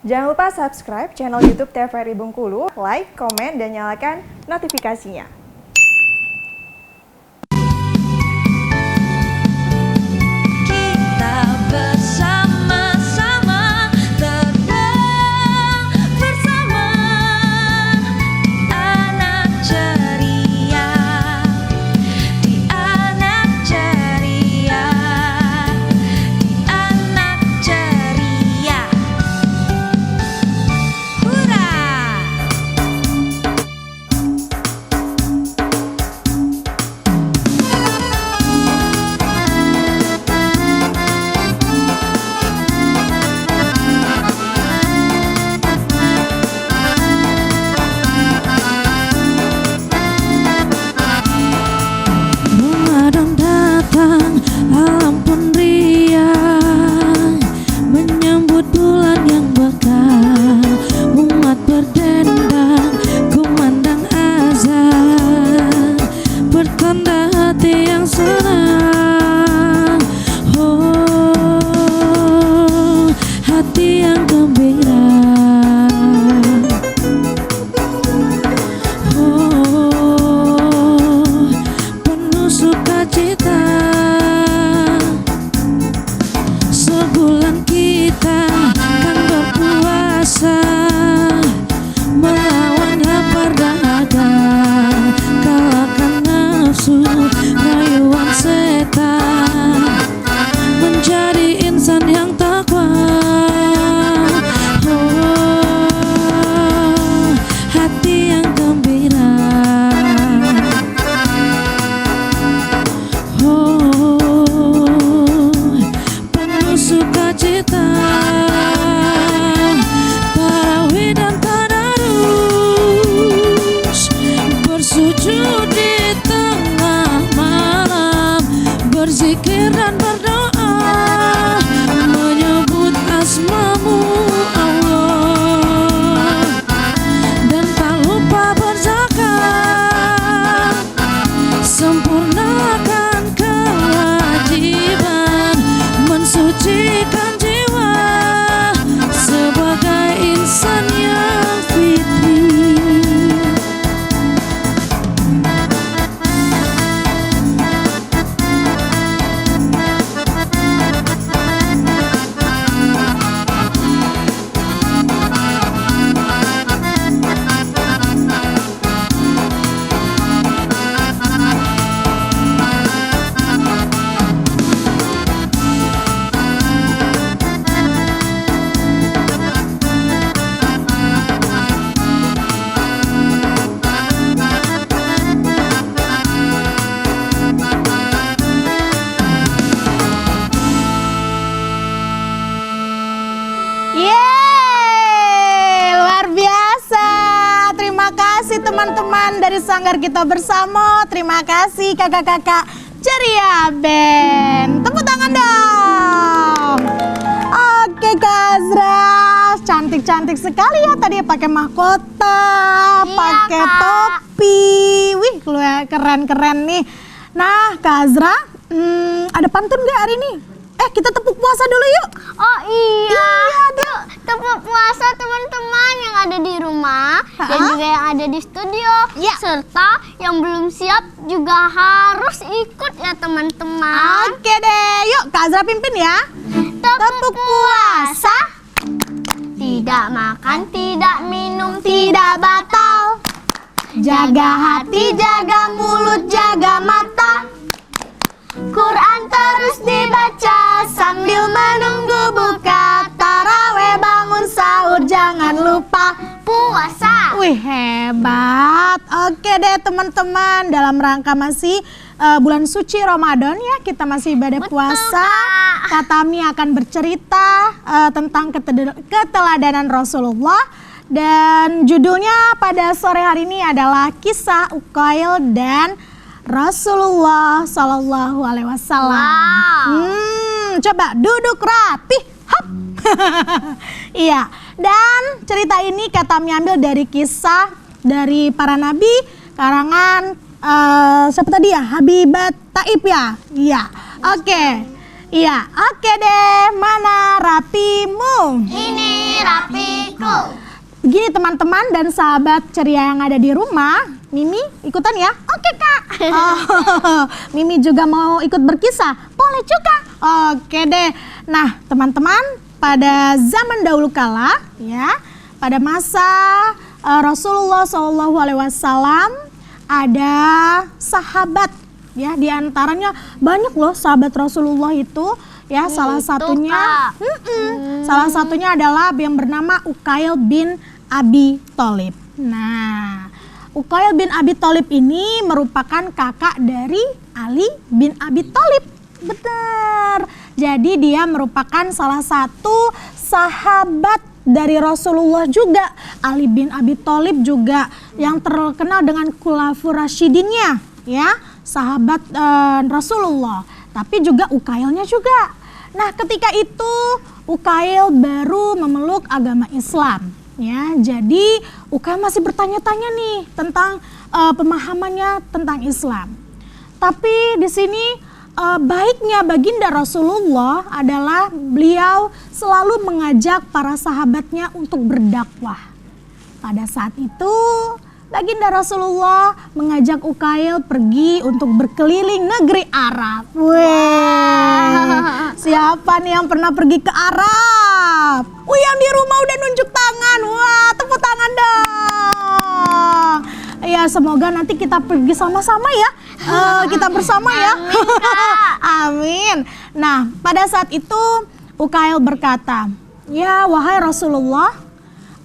Jangan lupa subscribe channel YouTube TVRI Bengkulu, like, komen, dan nyalakan notifikasinya. Kita bersama-sama terbang bersama anak ceria, di anak ceria, di anak ceria. Hurra! Ramadan datang, alam pun riang, menyambut bulan yang berkah. Umat berdendang, kumandang azan, bertanda hati yang senang. Oh, hati yang gembira. Oh, penuh sukacita. Sebulan kita kan berpuasa, melawan lapar dahaga, kalahkan nafsu, rayuan setan, menjadi insan yang takwa. Oh, hati yang gembira. Oh, penuh sukacita. Tarawih dan tadarus, bersujud di tengah malam, berzikir dan berdoa, menyebut asmamu Allah, dan tak lupa berzakat, sempurnakan kewajiban, mensucikan jiwa sebagai insan yang fitri. Yeay, luar biasa. Terima kasih teman-teman dari Sanggar Kita Bersama. Terima kasih kakak-kakak ceria band. Tepuk tangan dong. Oke Kak Azra, cantik-cantik sekali ya tadi pakai mahkota, pakai topi. Wih, keren-keren nih. Nah Kak Azra, ada pantun gak hari ini? Kita tepuk puasa dulu yuk. Oh iya, Yuk. tepuk puasa teman-teman yang ada di rumah dan juga yang ada di studio, Ya. serta yang belum siap juga harus ikut ya teman-teman. Oke deh, yuk Kak Azra pimpin ya. Tepuk puasa, tidak makan, tidak minum, tidak batal. Jaga hati, jaga mulut, jaga mata. Quran terus dibaca sambil menunggu buka. Taraweh bangun sahur, jangan lupa Puasa. Wih hebat. Oke deh teman-teman, dalam rangka masih bulan suci Ramadan ya, kita masih ibadah puasa. Kak Tami akan bercerita tentang keteladanan Rasulullah. Dan judulnya pada sore hari ini adalah kisah Uqail dan Rasulullah Sallallahu Alaihi Wasallam. Coba duduk rapi, hop. Iya. Dan cerita ini Kak Tami ambil dari kisah dari para nabi karangan siapa tadi ya? Habibat Taib ya? Iya. Oke. Iya, oke deh. Mana rapimu? Ini rapi begini teman-teman dan sahabat ceria yang ada di rumah, Mimi ikutan ya? Oke Kak. Oh, Mimi juga mau ikut berkisah? Boleh juga. Oke deh. Nah teman-teman, pada zaman dahulu kala ya, pada masa Rasulullah SAW ada sahabat ya, diantaranya banyak loh sahabat Rasulullah itu ya, salah satunya salah satunya adalah yang bernama Uqail bin Abi Thalib. Nah, Uqail bin Abi Thalib ini merupakan kakak dari Ali bin Abi Thalib. Benar. Jadi dia merupakan salah satu sahabat dari Rasulullah juga. Ali bin Abi Thalib juga yang terkenal dengan Khulafaur Rasyidinnya ya, sahabat Rasulullah. Tapi juga Uqailnya juga. Nah, ketika itu Uqail baru memeluk agama Islam. Ya, jadi Uqail masih bertanya-tanya nih tentang pemahamannya tentang Islam. Tapi di sini baiknya baginda Rasulullah adalah beliau selalu mengajak para sahabatnya untuk berdakwah. Pada saat itu baginda Rasulullah mengajak Uqail pergi untuk berkeliling negeri Arab. Siapa nih yang pernah pergi ke Arab? Yang di rumah udah nunjuk tangan. Wah, tepuk tangan dong. Ya, semoga nanti kita pergi sama-sama ya. Kita bersama ya. Amin. Nah, pada saat itu Uqail berkata, "Ya, wahai Rasulullah,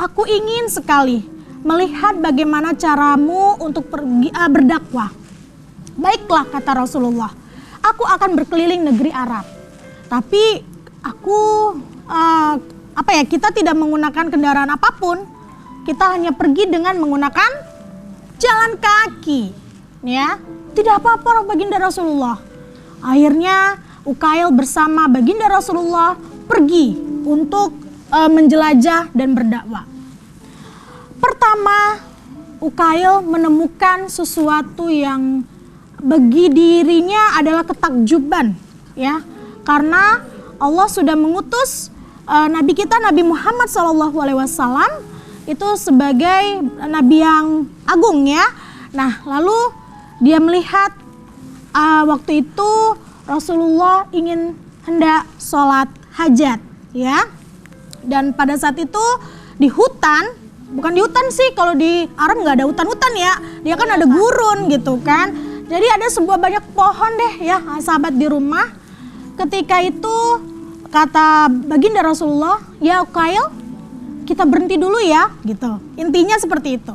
aku ingin sekali melihat bagaimana caramu untuk pergi berdakwah." "Baiklah," kata Rasulullah, "aku akan berkeliling negeri Arab. Tapi aku kita tidak menggunakan kendaraan apapun. Kita hanya pergi dengan menggunakan jalan kaki." Ya, tidak apa-apa baginda Rasulullah. Akhirnya Uqail bersama baginda Rasulullah pergi untuk menjelajah dan berdakwah. Pertama, Uqail menemukan sesuatu yang bagi dirinya adalah ketakjuban, ya, karena Allah sudah mengutus Nabi kita Nabi Muhammad SAW itu sebagai Nabi yang agung ya. Nah, lalu dia melihat waktu itu Rasulullah hendak sholat hajat, ya, dan pada saat itu di hutan. Bukan di hutan sih, kalau di Arab nggak ada hutan-hutan ya, dia kan ada gurun gitu kan. Jadi ada sebuah banyak pohon deh ya, sahabat di rumah. Ketika itu kata baginda Rasulullah, "Ya Uqail, kita berhenti dulu ya," gitu. Intinya seperti itu.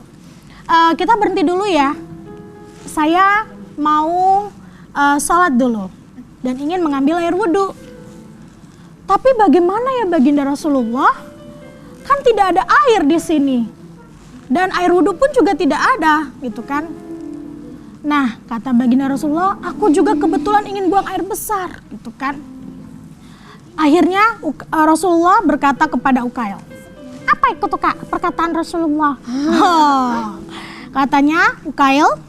Kita berhenti dulu ya. Saya mau sholat dulu dan ingin mengambil air wudhu. Tapi bagaimana ya baginda Rasulullah? Kan tidak ada air di sini. Dan air wudhu pun juga tidak ada, gitu kan. Nah, kata baginda Rasulullah, "Aku juga kebetulan ingin buang air besar," gitu kan. Akhirnya Rasulullah berkata kepada Uqail. Apa itu Kak perkataan Rasulullah? Katanya, "Uqail,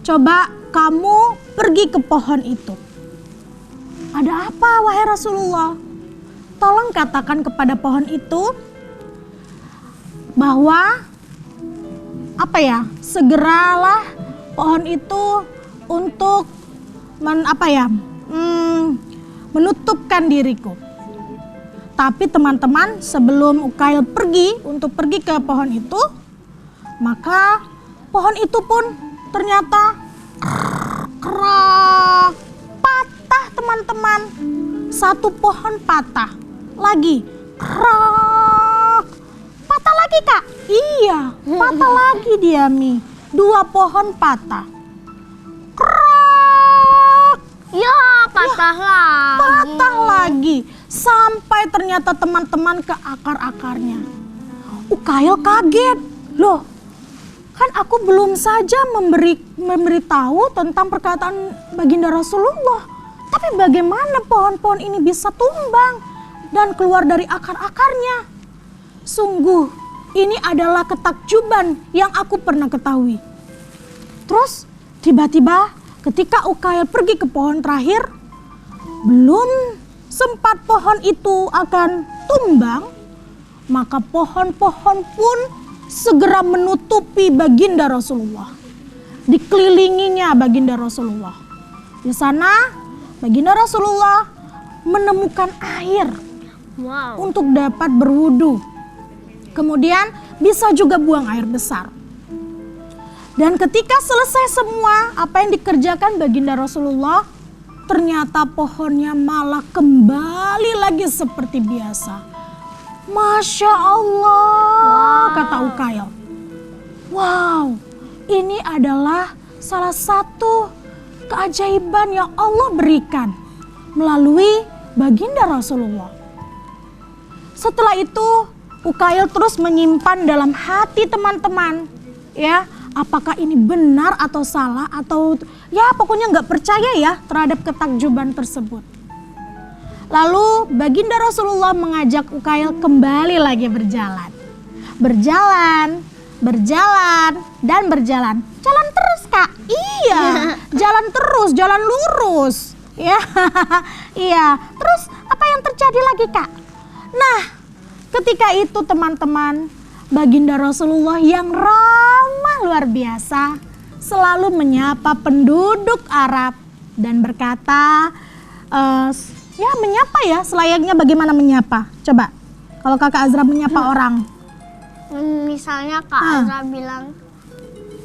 coba kamu pergi ke pohon itu." "Ada apa wahai Rasulullah?" "Tolong katakan kepada pohon itu bahwa segeralah pohon itu untuk menutupkan diriku." Tapi teman-teman, sebelum Uqail pergi ke pohon itu, maka pohon itu pun ternyata patah teman-teman. Satu pohon patah, lagi patah lagi Kak. Iya, patah lagi dia Mi. 2 pohon patah. Ya, patah lagi. Patah lagi. Sampai ternyata teman-teman ke akar-akarnya. Uqail kaget. Loh, kan aku belum saja memberitahu tentang perkataan baginda Rasulullah. Tapi bagaimana pohon-pohon ini bisa tumbang dan keluar dari akar-akarnya? Sungguh, ini adalah ketakjuban yang aku pernah ketahui. Terus tiba-tiba ketika Uqail pergi ke pohon terakhir, belum sempat pohon itu akan tumbang, maka pohon-pohon pun segera menutupi baginda Rasulullah. Dikelilinginya baginda Rasulullah. Di sana baginda Rasulullah menemukan air untuk dapat berwudu. Kemudian bisa juga buang air besar. Dan ketika selesai semua apa yang dikerjakan baginda Rasulullah, ternyata pohonnya malah kembali lagi seperti biasa. Masya Allah, kata Ukail. Wow, ini adalah salah satu keajaiban yang Allah berikan melalui baginda Rasulullah. Setelah itu, Ukail terus menyimpan dalam hati teman-teman, ya. Apakah ini benar atau salah, atau ya pokoknya nggak percaya ya terhadap ketakjuban tersebut. Lalu baginda Rasulullah mengajak Ukail kembali lagi berjalan. Berjalan, dan berjalan. Jalan terus Kak, iya jalan terus, jalan lurus. Ya, iya. Terus apa yang terjadi lagi Kak? Nah, ketika itu teman-teman, baginda Rasulullah yang ramah luar biasa selalu menyapa penduduk Arab dan berkata, ya menyapa ya, selayaknya bagaimana menyapa? Coba, kalau Kakak Azra menyapa orang. Misalnya Kak Azra bilang,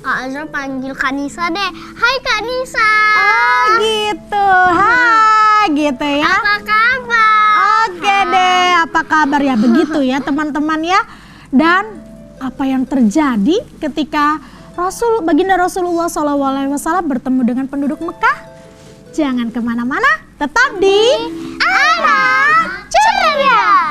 Kak Azra panggil Kak Nisa deh. Hai Kak Nisa. Oh gitu, hai gitu ya. Apa kabar? Oke deh, apa kabar ya, begitu ya teman-teman ya. Dan apa yang terjadi ketika baginda Rasulullah SAW bertemu dengan penduduk Mekah? Jangan kemana-mana, tetap di Anak Ceria.